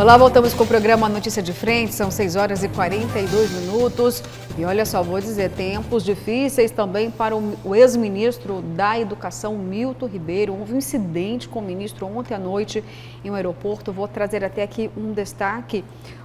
Olá, voltamos com o programa Notícia de Frente, são 6 horas e 42 minutos. E olha só, vou dizer, tempos difíceis também para o ex-ministro da Educação, Milton Ribeiro. Houve um incidente com o ministro ontem à noite em um aeroporto. Vou trazer até aqui um destaque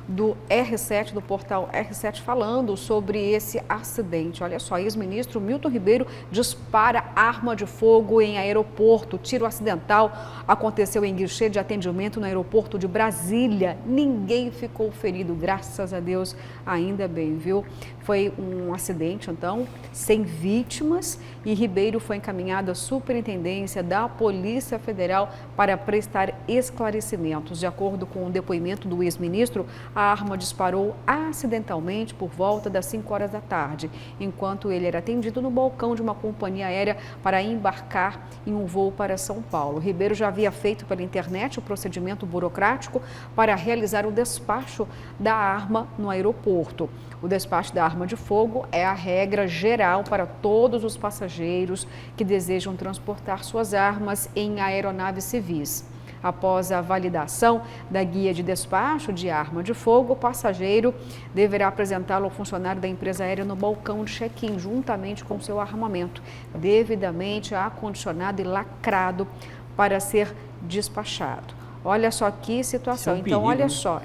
do R7, do portal R7, falando sobre esse acidente. Olha só, ex-ministro Milton Ribeiro dispara arma de fogo em aeroporto. Tiro acidental aconteceu em guichê de atendimento no aeroporto de Brasília. Ninguém ficou ferido, graças a Deus, ainda bem, viu? Foi um acidente, então, sem vítimas, e Ribeiro foi encaminhado à Superintendência da Polícia Federal para prestar esclarecimentos. De acordo com o depoimento do ex-ministro, a arma disparou acidentalmente por volta das 5 horas da tarde, enquanto ele era atendido no balcão de uma companhia aérea para embarcar em um voo para São Paulo. Ribeiro já havia feito pela internet o procedimento burocrático para realizar o despacho da arma no aeroporto. O despacho da arma de fogo é a regra geral para todos os passageiros que desejam transportar suas armas em aeronaves civis. Após a validação da guia de despacho de arma de fogo, o passageiro deverá apresentá-lo ao funcionário da empresa aérea no balcão de check-in, juntamente com seu armamento, devidamente acondicionado e lacrado para ser despachado. Olha só que situação. Então, olha só,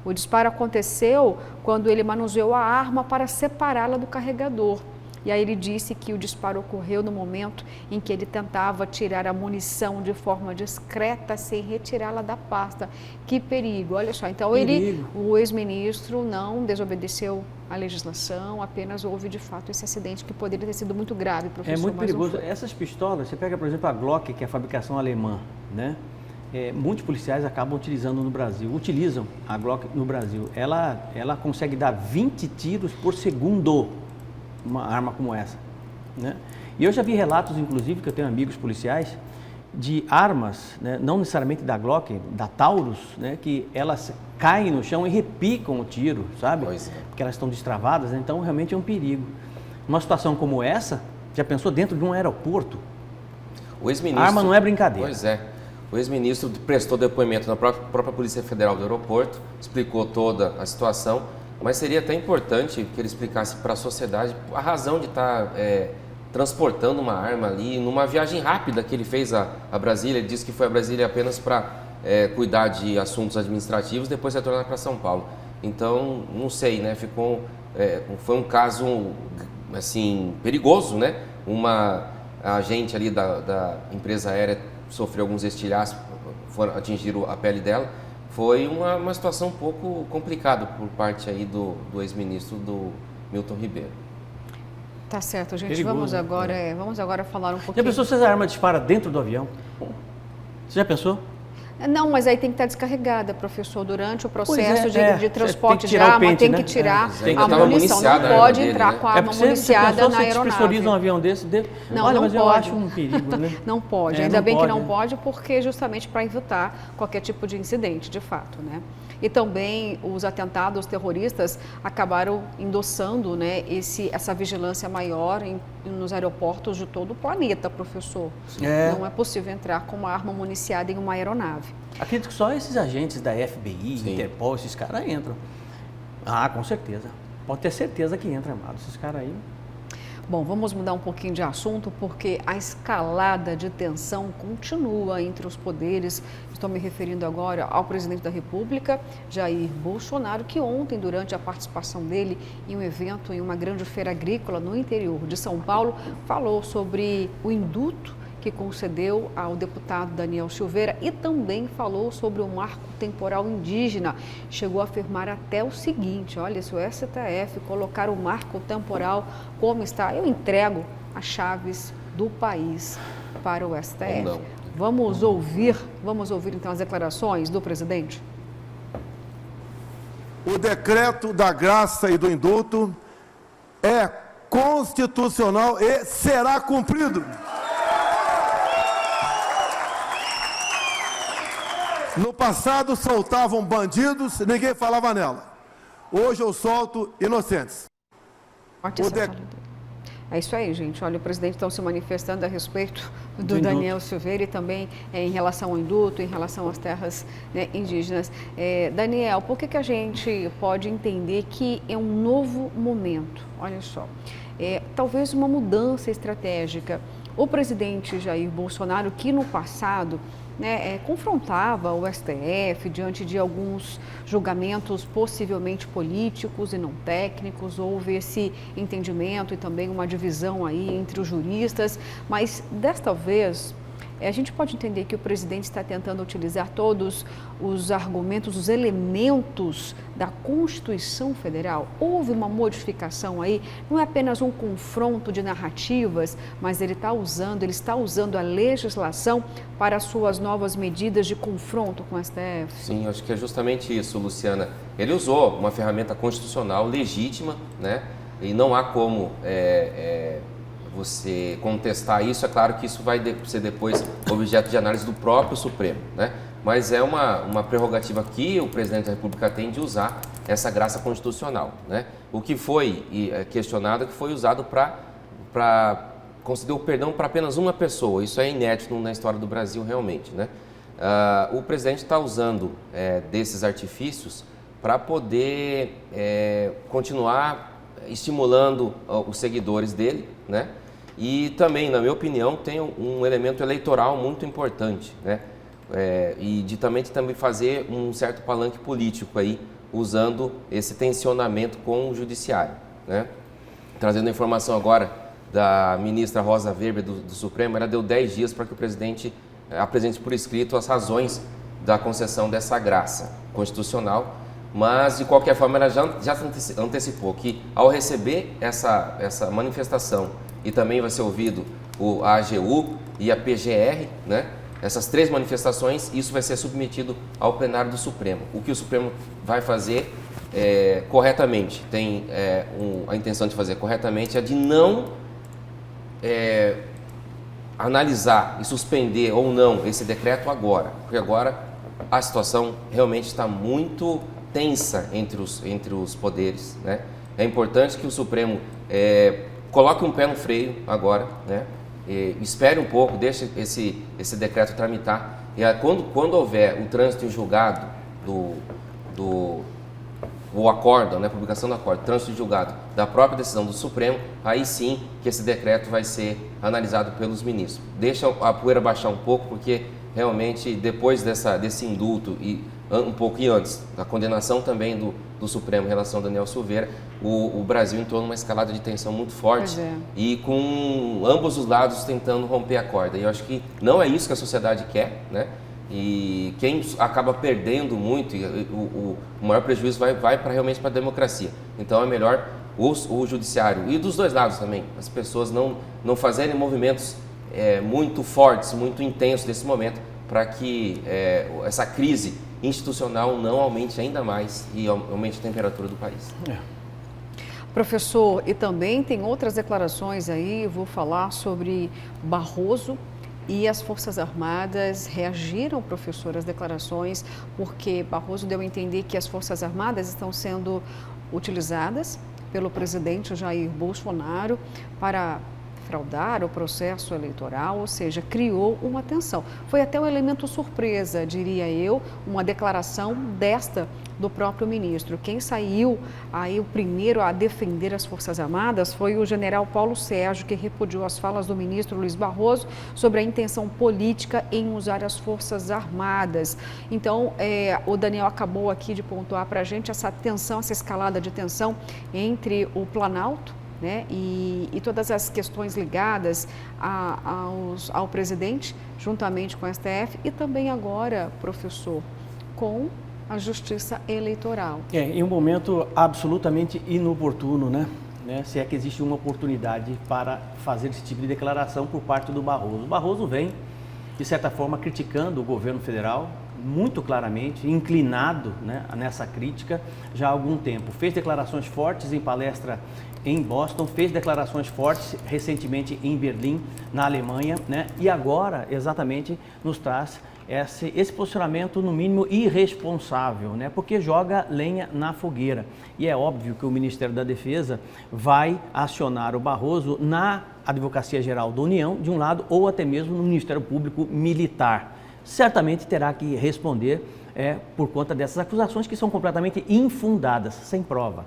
o disparo aconteceu quando ele manuseou a arma para separá-la do carregador. E aí ele disse que o disparo ocorreu no momento em que ele tentava tirar a munição de forma discreta, sem retirá-la da pasta. Que perigo, olha só. Então, o ex-ministro não desobedeceu a legislação, apenas houve de fato esse acidente que poderia ter sido muito grave, professor. É muito perigoso. Essas pistolas, você pega, por exemplo, a Glock, que é a fabricação alemã, né? Muitos policiais acabam utilizando no Brasil, utilizam a Glock no Brasil. Ela consegue dar 20 tiros por segundo, uma arma como essa, né? E eu já vi relatos, inclusive, que eu tenho amigos policiais, de armas, né, não necessariamente da Glock, da Taurus, né, que elas caem no chão e repicam o tiro, sabe? Porque elas estão destravadas, né? Então realmente é um perigo. Uma situação como essa, já pensou dentro de um aeroporto? A arma não é brincadeira. Pois é. O ex-ministro prestou depoimento na própria Polícia Federal do aeroporto, explicou toda a situação, mas seria até importante que ele explicasse para a sociedade a razão de estar transportando uma arma ali numa viagem rápida que ele fez a Brasília. Ele disse que foi a Brasília apenas para cuidar de assuntos administrativos, depois retornar para São Paulo. Então, não sei, né? Foi um caso assim, perigoso, né? Uma agente ali da empresa aérea sofreu alguns estilhaços, atingiram a pele dela. Foi uma situação um pouco complicada por parte aí do ex-ministro do Milton Ribeiro. Tá certo, gente. Perigoso, Vamos agora falar um pouquinho. Já pensou se essa arma dispara dentro do avião? Você já pensou? Não, mas aí tem que estar descarregada, professor, durante o processo de transporte de arma, tem que tirar a munição. Não pode entrar com a arma municiada na aeronave. Você despressuriza um avião desse? Não, não mas pode. eu acho um perigo, né? Não pode, ainda bem que não pode, porque justamente para evitar qualquer tipo de incidente, de fato, né? E também os atentados terroristas acabaram endossando, né, essa vigilância maior nos aeroportos de todo o planeta, professor. Não é possível entrar com uma arma municiada em uma aeronave. Acredito que só esses agentes da FBI, Interpol, esses caras entram. Ah, com certeza. Pode ter certeza que entram armados. Esses caras aí... Bom, vamos mudar um pouquinho de assunto, porque a escalada de tensão continua entre os poderes. Estou me referindo agora ao presidente da República, Jair Bolsonaro, que ontem, durante a participação dele em um evento em uma grande feira agrícola no interior de São Paulo, falou sobre o indulto que concedeu ao deputado Daniel Silveira e também falou sobre o marco temporal indígena. Chegou a afirmar até o seguinte: olha, se o STF colocar o marco temporal como está, eu entrego as chaves do país para o STF. Vamos ouvir então as declarações do presidente? O decreto da graça e do indulto é constitucional e será cumprido. No passado soltavam bandidos, ninguém falava nela. Hoje eu solto inocentes. É isso aí, gente. Olha, o presidente está se manifestando a respeito do Daniel Silveira e também em relação ao indulto, em relação às terras, né, indígenas. Daniel, por que a gente pode entender que é um novo momento? Olha só, talvez uma mudança estratégica. O presidente Jair Bolsonaro, que no passado, né, confrontava o STF diante de alguns julgamentos possivelmente políticos e não técnicos, houve esse entendimento e também uma divisão aí entre os juristas, mas desta vez a gente pode entender que o presidente está tentando utilizar todos os argumentos, os elementos da Constituição Federal. Houve uma modificação aí, não é apenas um confronto de narrativas, mas ele está usando a legislação para suas novas medidas de confronto com o STF. Sim, acho que é justamente isso, Luciana. Ele usou uma ferramenta constitucional legítima, né? E não há como você contestar isso. É claro que isso vai ser depois objeto de análise do próprio Supremo, né? Mas é uma prerrogativa que o presidente da República tem de usar essa graça constitucional, né? O que foi questionado é que foi usado para conceder o perdão para apenas uma pessoa. Isso é inédito na história do Brasil, realmente, né? O presidente está usando desses artifícios para poder continuar estimulando os seguidores dele, né? E também, na minha opinião, tem um elemento eleitoral muito importante, né? E de também fazer um certo palanque político aí, usando esse tensionamento com o judiciário, né? Trazendo a informação agora da ministra Rosa Weber do Supremo, ela deu 10 dias para que o presidente apresente por escrito as razões da concessão dessa graça constitucional, mas de qualquer forma ela já antecipou que ao receber essa manifestação, e também vai ser ouvido a AGU e a PGR, né? Essas 3 manifestações, isso vai ser submetido ao plenário do Supremo. O que o Supremo vai fazer corretamente, tem a intenção de fazer corretamente, é de não analisar e suspender ou não esse decreto agora, porque agora a situação realmente está muito tensa entre os poderes, né? É importante que o Supremo coloque um pé no freio agora, né? Espere um pouco, deixe esse decreto tramitar, e quando houver o trânsito em julgado o acórdão, né, a publicação do acórdão, trânsito em julgado da própria decisão do Supremo, aí sim que esse decreto vai ser analisado pelos ministros. Deixa a poeira baixar um pouco, porque realmente depois desse indulto e um pouquinho antes da condenação também do Supremo em relação a Daniel Silveira, o Brasil entrou numa escalada de tensão muito forte e com ambos os lados tentando romper a corda. E eu acho que não é isso que a sociedade quer, né? E quem acaba perdendo muito, o maior prejuízo vai realmente para a democracia. Então é melhor o judiciário, e dos dois lados também, as pessoas não fazerem movimentos muito fortes, muito intensos nesse momento, para que essa crise institucional não aumente ainda mais e aumente a temperatura do país. Professor, e também tem outras declarações aí, vou falar sobre Barroso e as Forças Armadas. Reagiram, professor, às declarações, porque Barroso deu a entender que as Forças Armadas estão sendo utilizadas pelo presidente Jair Bolsonaro para fraudar o processo eleitoral, ou seja, criou uma tensão. Foi até um elemento surpresa, diria eu, uma declaração desta do próprio ministro. Quem saiu aí o primeiro a defender as Forças Armadas foi o general Paulo Sérgio, que repudiou as falas do ministro Luiz Barroso sobre a intenção política em usar as Forças Armadas. Então, o Daniel acabou aqui de pontuar para a gente essa tensão, essa escalada de tensão entre o Planalto, né, e todas as questões ligadas ao presidente, juntamente com o STF, e também agora, professor, com a Justiça Eleitoral. Em um momento absolutamente inoportuno, né? Se é que existe uma oportunidade para fazer esse tipo de declaração por parte do Barroso. O Barroso vem, de certa forma, criticando o governo federal, muito claramente, inclinado, né, nessa crítica já há algum tempo. Fez declarações fortes em palestra em Boston, fez declarações fortes recentemente em Berlim, na Alemanha, né, e agora exatamente nos traz esse posicionamento, no mínimo, irresponsável, né? Porque joga lenha na fogueira. E é óbvio que o Ministério da Defesa vai acionar o Barroso na Advocacia Geral da União, de um lado, ou até mesmo no Ministério Público Militar. Certamente terá que responder por conta dessas acusações que são completamente infundadas, sem prova,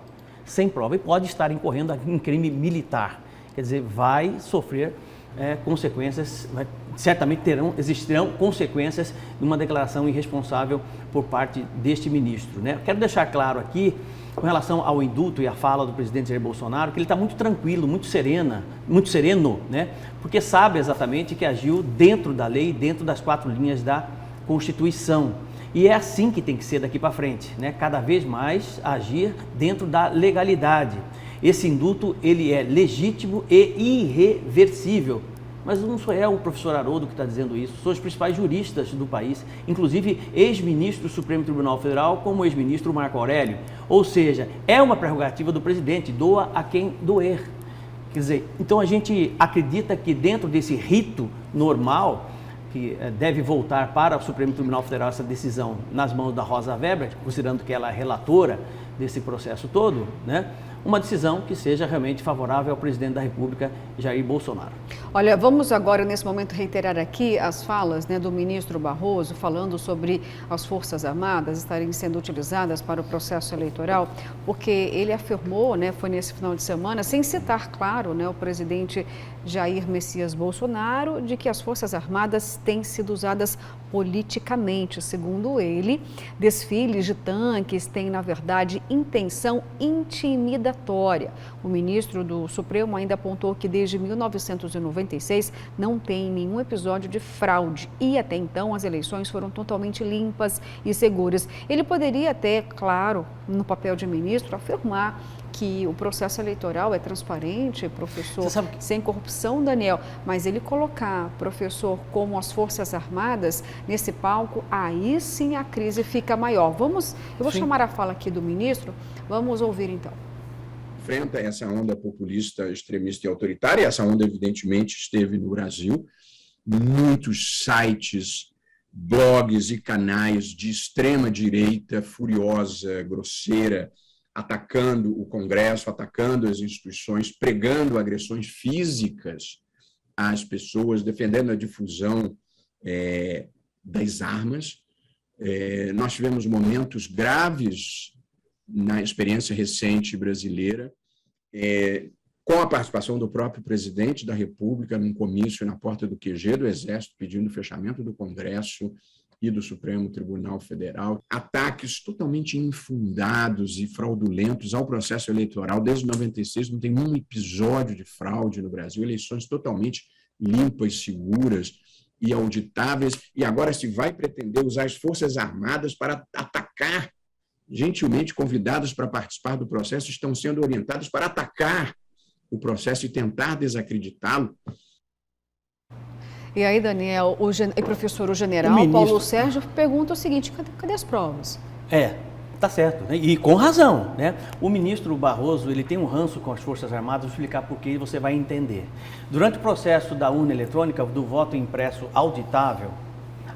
e pode estar incorrendo em crime militar. Quer dizer, vai sofrer consequências, certamente existirão consequências de uma declaração irresponsável por parte deste ministro, né? Quero deixar claro aqui, com relação ao indulto e à fala do presidente Jair Bolsonaro, que ele está muito tranquilo, muito sereno, né? Porque sabe exatamente que agiu dentro da lei, dentro das 4 linhas da Constituição. E é assim que tem que ser daqui para frente, né? Cada vez mais agir dentro da legalidade. Esse indulto, ele é legítimo e irreversível. Mas não sou eu, o professor Haroldo, que está dizendo isso, são os principais juristas do país, inclusive ex-ministro do Supremo Tribunal Federal, como o ex-ministro Marco Aurélio. Ou seja, é uma prerrogativa do presidente, doa a quem doer. Quer dizer, então a gente acredita que dentro desse rito normal, que deve voltar para o Supremo Tribunal Federal essa decisão nas mãos da Rosa Weber, considerando que ela é relatora desse processo todo, né? Uma decisão que seja realmente favorável ao presidente da República, Jair Bolsonaro. Olha, vamos agora, nesse momento, reiterar aqui as falas, né, do ministro Barroso, falando sobre as Forças Armadas estarem sendo utilizadas para o processo eleitoral, porque ele afirmou, né, foi nesse final de semana, sem citar, claro, né, o presidente Jair Messias Bolsonaro, de que as Forças Armadas têm sido usadas politicamente. Segundo ele, desfiles de tanques têm, na verdade, intenção intimidatória. O ministro do Supremo ainda apontou que desde 1996 não tem nenhum episódio de fraude e até então as eleições foram totalmente limpas e seguras. Ele poderia até, claro, no papel de ministro, afirmar que o processo eleitoral é transparente, professor, sem corrupção, Daniel, mas ele colocar, professor, como as Forças Armadas nesse palco, aí sim a crise fica maior. Eu vou chamar a fala aqui do ministro, vamos ouvir então. Enfrenta essa onda populista, extremista e autoritária, e essa onda evidentemente esteve no Brasil, muitos sites, blogs e canais de extrema direita, furiosa, grosseira, atacando o Congresso, atacando as instituições, pregando agressões físicas às pessoas, defendendo a difusão das armas. Nós tivemos momentos graves na experiência recente brasileira, com a participação do próprio presidente da República num comício na porta do QG do Exército, pedindo o fechamento do Congresso e do Supremo Tribunal Federal, ataques totalmente infundados e fraudulentos ao processo eleitoral. Desde 96 não tem um episódio de fraude no Brasil, eleições totalmente limpas, seguras e auditáveis, e agora se vai pretender usar as Forças Armadas para atacar, gentilmente convidados para participar do processo, estão sendo orientados para atacar o processo e tentar desacreditá-lo. E aí, Daniel, professor, o general Paulo Sérgio pergunta o seguinte, cadê as provas? Tá certo, né? E com razão, né? O ministro Barroso, ele tem um ranço com as Forças Armadas, vou explicar por que você vai entender. Durante o processo da urna eletrônica, do voto impresso auditável,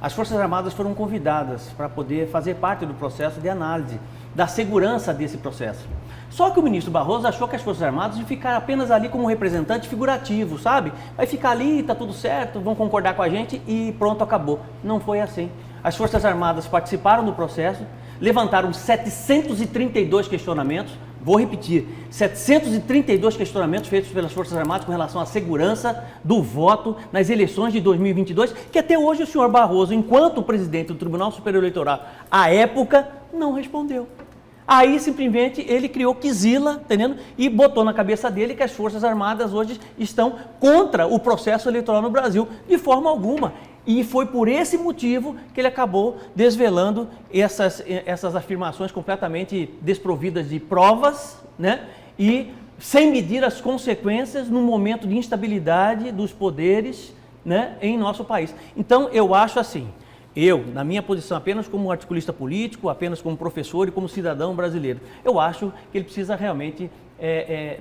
as Forças Armadas foram convidadas para poder fazer parte do processo de análise da segurança desse processo. Só que o ministro Barroso achou que as Forças Armadas iam ficar apenas ali como representante figurativo, sabe? Vai ficar ali, tá tudo certo, vão concordar com a gente e pronto, acabou. Não foi assim. As Forças Armadas participaram do processo, levantaram 732 questionamentos, vou repetir, 732 questionamentos feitos pelas Forças Armadas com relação à segurança do voto nas eleições de 2022, que até hoje o senhor Barroso, enquanto presidente do Tribunal Superior Eleitoral, à época, não respondeu. Aí, simplesmente, ele criou quizila, entendendo? E botou na cabeça dele que as Forças Armadas hoje estão contra o processo eleitoral no Brasil, de forma alguma. E foi por esse motivo que ele acabou desvelando essas afirmações completamente desprovidas de provas, né? E sem medir as consequências num momento de instabilidade dos poderes, né, em nosso país. Então, eu acho assim, na minha posição apenas como articulista político, apenas como professor e como cidadão brasileiro, eu acho que ele precisa realmente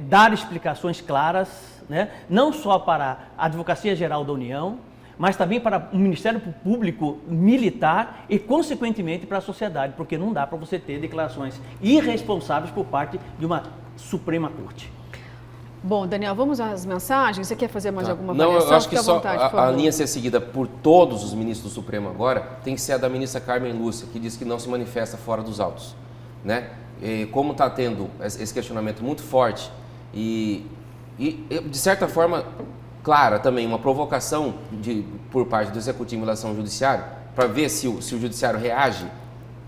dar explicações claras, né, não só para a Advocacia Geral da União, mas também para o Ministério Público Militar e, consequentemente, para a sociedade, porque não dá para você ter declarações irresponsáveis por parte de uma Suprema Corte. Bom, Daniel, vamos às mensagens. Você quer fazer mais alguma Não, avaliação? eu acho que Fique à só vontade, por a favor. linha a ser seguida por todos os ministros do Supremo agora tem que ser a da ministra Carmen Lúcia, que diz que não se manifesta fora dos autos, né? E como está tendo esse questionamento muito forte e, de certa forma, clara também, uma provocação por parte do Executivo em relação ao Judiciário, para ver se o Judiciário reage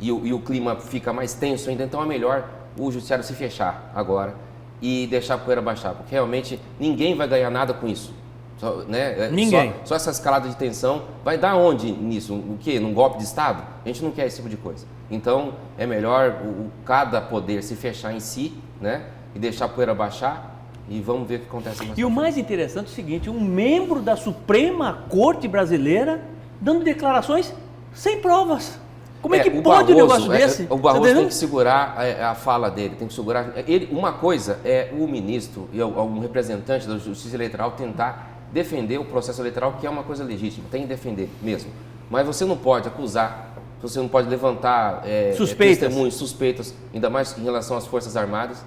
e o clima fica mais tenso ainda, então é melhor o Judiciário se fechar agora e deixar a poeira baixar, porque realmente ninguém vai ganhar nada com isso. Né? Ninguém. Só essa escalada de tensão vai dar onde nisso? O quê? Num golpe de Estado? A gente não quer esse tipo de coisa. Então, é melhor cada poder se fechar em si, né? E deixar a poeira baixar e vamos ver o que acontece mais. E o mais interessante é o seguinte, um membro da Suprema Corte Brasileira dando declarações sem provas. Como é que pode um negócio desse? O Barroso tem que segurar a fala dele, tem que segurar. Uma coisa é o ministro e um representante da Justiça Eleitoral tentar defender o processo eleitoral, que é uma coisa legítima, tem que defender mesmo. Mas você não pode acusar, você não pode levantar testemunhos, suspeitas, ainda mais em relação às Forças Armadas,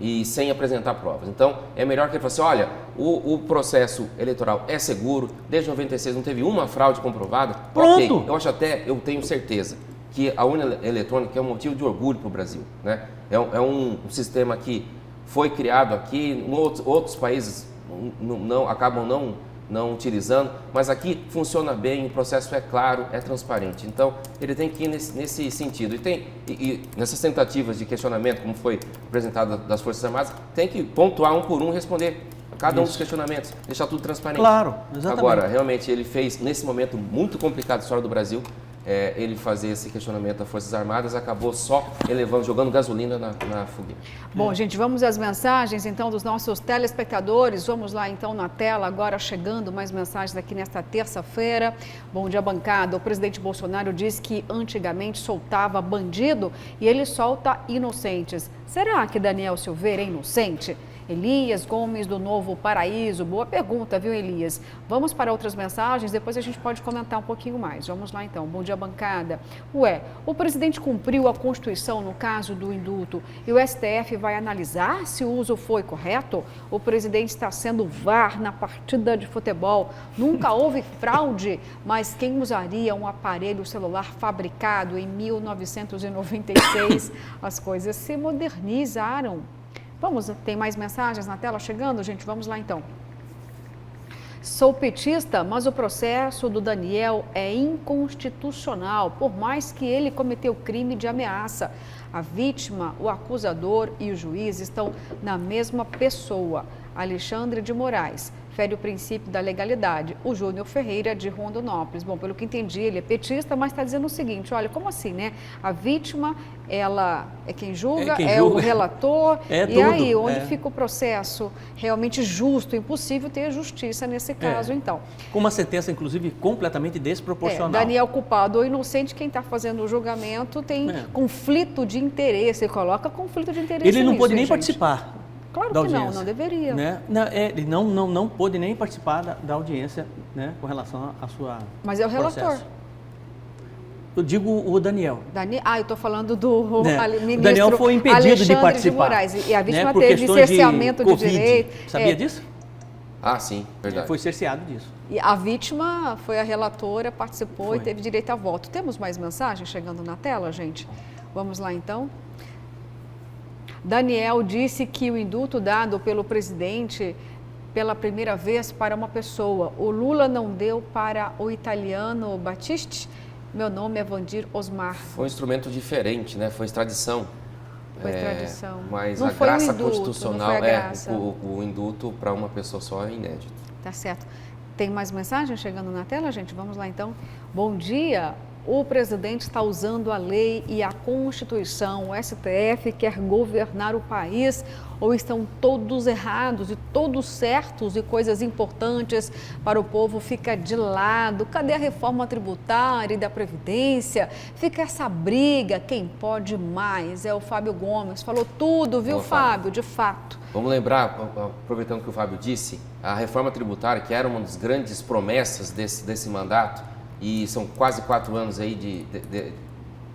e sem apresentar provas. Então, é melhor que ele fale assim, olha, o processo eleitoral é seguro, desde 96 não teve uma fraude comprovada. Pronto! Okay, eu tenho certeza que a urna eletrônica é um motivo de orgulho para o Brasil, né? É um sistema que foi criado aqui, em outros países acabam não utilizando, mas aqui funciona bem, o processo é claro, é transparente. Então, ele tem que ir nesse sentido. E nessas tentativas de questionamento, como foi apresentado das Forças Armadas, tem que pontuar um por um e responder a cada um dos questionamentos, deixar tudo transparente. Claro, exatamente. Agora, realmente, ele fez, nesse momento muito complicado da história do Brasil, ele fazer esse questionamento das Forças Armadas, acabou só jogando gasolina na fogueira. Bom, gente, vamos às mensagens, então, dos nossos telespectadores. Vamos lá, então, na tela, agora chegando mais mensagens aqui nesta terça-feira. Bom dia, bancada. O presidente Bolsonaro diz que antigamente soltava bandido e ele solta inocentes. Será que Daniel Silveira é inocente? Elias Gomes, do Novo Paraíso. Boa pergunta, viu, Elias? Vamos para outras mensagens, depois a gente pode comentar um pouquinho mais. Vamos lá, então. Bom dia, bancada. O presidente cumpriu a Constituição no caso do indulto e o STF vai analisar se o uso foi correto? O presidente está sendo VAR na partida de futebol. Nunca houve fraude, mas quem usaria um aparelho celular fabricado em 1996? As coisas se modernizaram. Vamos, tem mais mensagens na tela chegando, gente? Vamos lá, então. Sou petista, mas o processo do Daniel é inconstitucional, por mais que ele cometeu crime de ameaça. A vítima, o acusador e o juiz estão na mesma pessoa. Alexandre de Moraes fere o princípio da legalidade. O Júnior Ferreira, de Rondonópolis. Bom, pelo que entendi, ele é petista, mas está dizendo o seguinte, olha, como assim, né? A vítima, ela é quem julga, o relator, e aí, onde fica o processo realmente justo? Impossível ter justiça nesse caso, então. Com uma sentença, inclusive, completamente desproporcional. Daniel culpado ou inocente, quem está fazendo o julgamento tem conflito de interesse, ele coloca conflito de interesse. Ele não pôde nem participar. Claro da que audiência, não deveria. Né? Ele não pôde nem participar da audiência, né, com relação à sua Mas é o relator. Processo. Eu digo o Daniel. Eu estou falando do ministro o Daniel foi impedido Alexandre de participar. De Moraes, e a vítima por teve cerceamento de COVID. direito. Sabia disso? Ah, sim, verdade. Foi cerceado disso. E a vítima foi a relatora, participou e teve direito a voto. Temos mais mensagens chegando na tela, gente? Vamos lá, então. Daniel disse que o indulto dado pelo presidente pela primeira vez para uma pessoa, o Lula não deu para o italiano Battisti? Meu nome é Vandir Osmar. Foi um instrumento diferente, né? Foi extradição. Foi extradição. Mas não a foi graça indulto, constitucional não foi a graça. o indulto para uma pessoa só é inédito. Tá certo. Tem mais mensagens chegando na tela, gente? Vamos lá, então. Bom dia. o presidente está usando a lei e a Constituição. O STF quer governar o país ou estão todos errados e todos certos e coisas importantes para o povo fica de lado? Cadê a reforma tributária e da Previdência? Fica essa briga, quem pode mais? É o Fábio Gomes, falou tudo, viu, Fábio, de fato. Vamos lembrar, aproveitando o que o Fábio disse, a reforma tributária, que era uma das grandes promessas desse mandato, e são quase 4 anos aí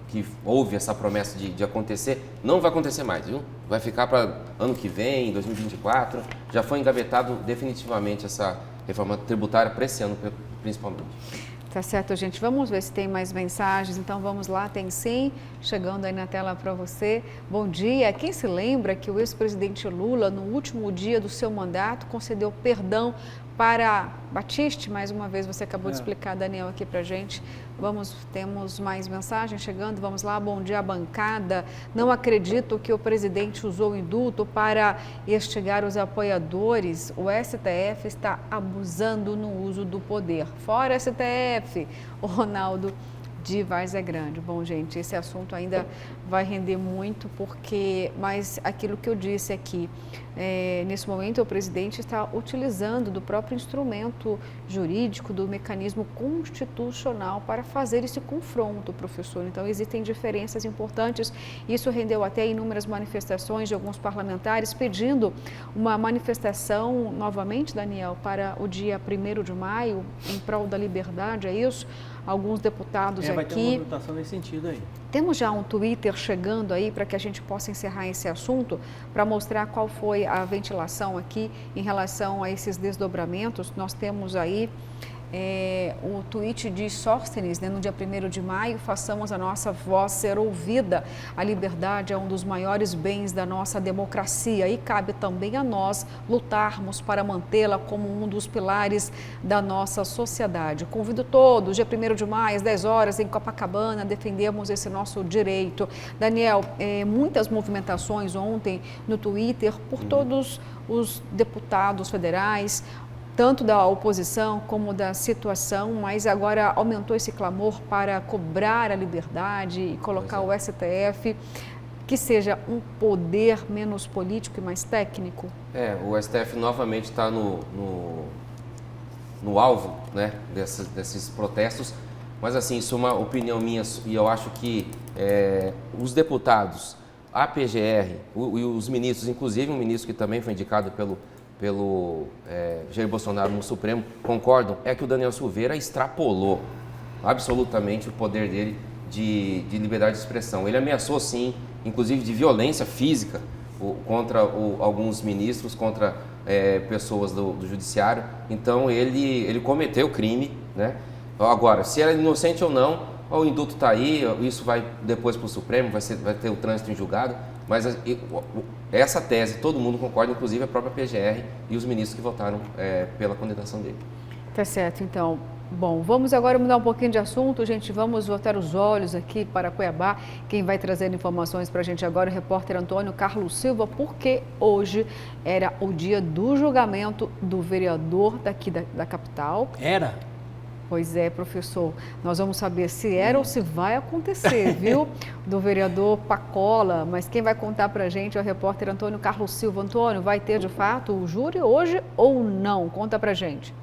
que houve essa promessa de acontecer, não vai acontecer mais, viu? Vai ficar para ano que vem, 2024, já foi engavetado definitivamente essa reforma tributária para esse ano, principalmente. Tá certo, gente. Vamos ver se tem mais mensagens. Então vamos lá, tem sim, chegando aí na tela para você. Bom dia. Quem se lembra que o ex-presidente Lula, no último dia do seu mandato, concedeu perdão para Batiste? Mais uma vez você acabou de explicar, Daniel, aqui para gente. Temos mais mensagens chegando. Vamos lá. Bom dia, bancada. Não acredito que o presidente usou o indulto para instigar os apoiadores. O STF está abusando no uso do poder. Fora STF, o Ronaldo de Várzea Grande. Bom, gente, esse assunto ainda vai render muito, mas aquilo que eu disse aqui, nesse momento o presidente está utilizando do próprio instrumento jurídico, do mecanismo constitucional para fazer esse confronto, professor. Então, existem diferenças importantes. Isso rendeu até inúmeras manifestações de alguns parlamentares pedindo uma manifestação, novamente, Daniel, para o dia 1º de maio, em prol da liberdade, é isso? Alguns deputados vai aqui. Ter uma votação nesse sentido aí. Temos já um Twitter chegando aí para que a gente possa encerrar esse assunto, para mostrar qual foi a ventilação aqui em relação a esses desdobramentos. Nós temos aí o tweet de Sóstenes, no dia 1º de maio, façamos a nossa voz ser ouvida. A liberdade é um dos maiores bens da nossa democracia e cabe também a nós lutarmos para mantê-la como um dos pilares da nossa sociedade. Convido todos, dia 1º de maio, às 10 horas, em Copacabana, defendemos esse nosso direito. Daniel, muitas movimentações ontem no Twitter por todos os deputados federais, tanto da oposição como da situação, mas agora aumentou esse clamor para cobrar a liberdade e colocar o STF, que seja um poder menos político e mais técnico? O STF novamente está no alvo, né, desses protestos, mas assim, isso é uma opinião minha e eu acho que os deputados, a PGR e os ministros, inclusive um ministro que também foi indicado pelo Jair Bolsonaro no Supremo, concordam, que o Daniel Silveira extrapolou absolutamente o poder dele de liberdade de expressão. Ele ameaçou, sim, inclusive de violência física contra alguns ministros, contra pessoas do judiciário. Então, ele cometeu crime, né? Agora, se era inocente ou não, o indulto está aí, isso vai depois para o Supremo, vai ter o trânsito em julgado. Mas essa tese, todo mundo concorda, inclusive a própria PGR e os ministros que votaram pela condenação dele. Tá certo, então. Bom, vamos agora mudar um pouquinho de assunto, gente. Vamos voltar os olhos aqui para Cuiabá. Quem vai trazer informações para a gente agora é o repórter Antônio Carlos Silva, porque hoje era o dia do julgamento do vereador daqui da capital. Era? Pois é, professor. Nós vamos saber se era ou se vai acontecer, viu? Do vereador Pacola. Mas quem vai contar para a gente é o repórter Antônio Carlos Silva. Antônio, vai ter de fato o júri hoje ou não? Conta para a gente.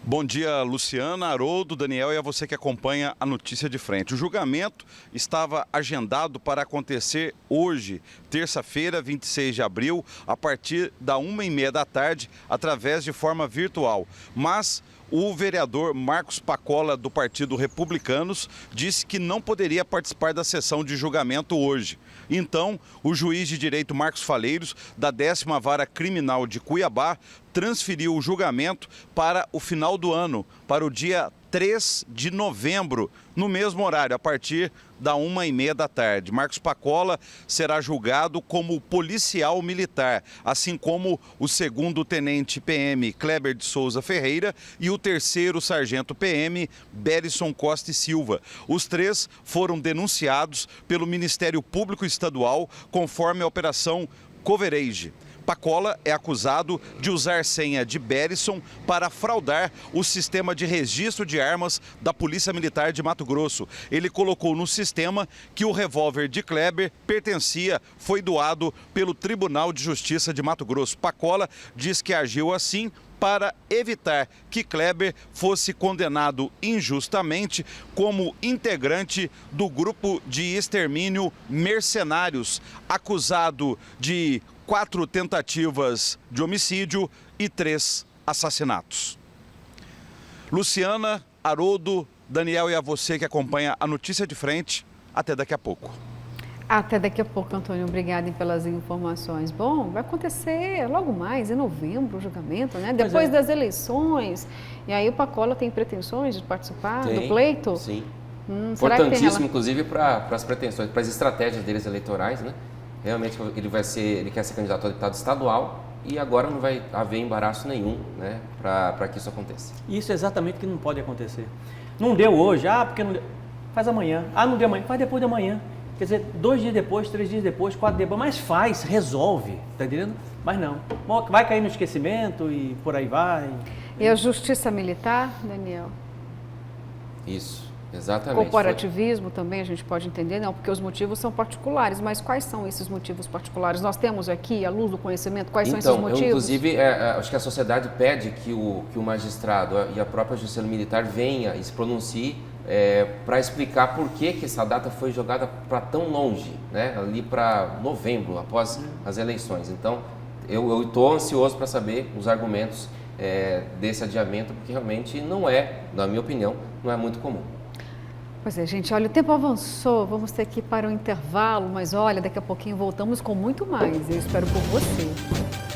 Bom dia, Luciana, Haroldo, Daniel e a você que acompanha a Notícia de Frente. O julgamento estava agendado para acontecer hoje, terça-feira, 26 de abril, a partir da 1h30 da tarde, através de forma virtual. Mas o vereador Marcos Pacola, do Partido Republicanos, disse que não poderia participar da sessão de julgamento hoje. Então, o juiz de direito Marcos Faleiros, da 10ª Vara Criminal de Cuiabá, transferiu o julgamento para o final do ano, para o dia 3 de novembro, no mesmo horário, a partir da 1h30 da tarde. Marcos Pacola será julgado como policial militar, assim como o 2º tenente PM Kleber de Souza Ferreira e o 3º sargento PM Berison Costa e Silva. Os 3 foram denunciados pelo Ministério Público Estadual conforme a Operação Coverage. Pacola é acusado de usar senha de Berison para fraudar o sistema de registro de armas da Polícia Militar de Mato Grosso. Ele colocou no sistema que o revólver de Kleber foi doado pelo Tribunal de Justiça de Mato Grosso. Pacola diz que agiu assim para evitar que Kleber fosse condenado injustamente como integrante do grupo de extermínio Mercenários, acusado de 4 tentativas de homicídio e 3 assassinatos. Luciana, Haroldo, Daniel e a você que acompanha a Notícia de Frente, até daqui a pouco. Até daqui a pouco, Antônio. Obrigada pelas informações. Bom, vai acontecer logo mais, em novembro, o julgamento, né? Depois das eleições. E aí o Pacola tem pretensões de participar do pleito? Sim. Importantíssimo, inclusive, para as pretensões, para as estratégias deles eleitorais, né? Realmente ele quer ser candidato a deputado estadual e agora não vai haver embaraço nenhum, né, para que isso aconteça. Isso é exatamente o que não pode acontecer. Não deu hoje, porque não deu. Faz amanhã. Não deu amanhã, faz depois de amanhã. Quer dizer, 2 dias depois, 3 dias depois, 4 dias depois, mas faz, resolve, tá entendendo? Mas não, vai cair no esquecimento e por aí vai. E a justiça militar, Daniel? Isso, exatamente. Corporativismo também a gente pode entender, não, porque os motivos são particulares, mas quais são esses motivos particulares? Nós temos aqui, à luz do conhecimento, quais são esses motivos? Inclusive, acho que a sociedade pede que o magistrado e a própria justiça militar venha e se pronuncie para explicar por que essa data foi jogada para tão longe, né? Ali para novembro, após as eleições. Então, eu estou ansioso para saber os argumentos desse adiamento, porque realmente não é, na minha opinião, não é muito comum. Pois é, gente, olha, o tempo avançou, vamos ter que ir para um intervalo, mas olha, daqui a pouquinho voltamos com muito mais. Eu espero por você.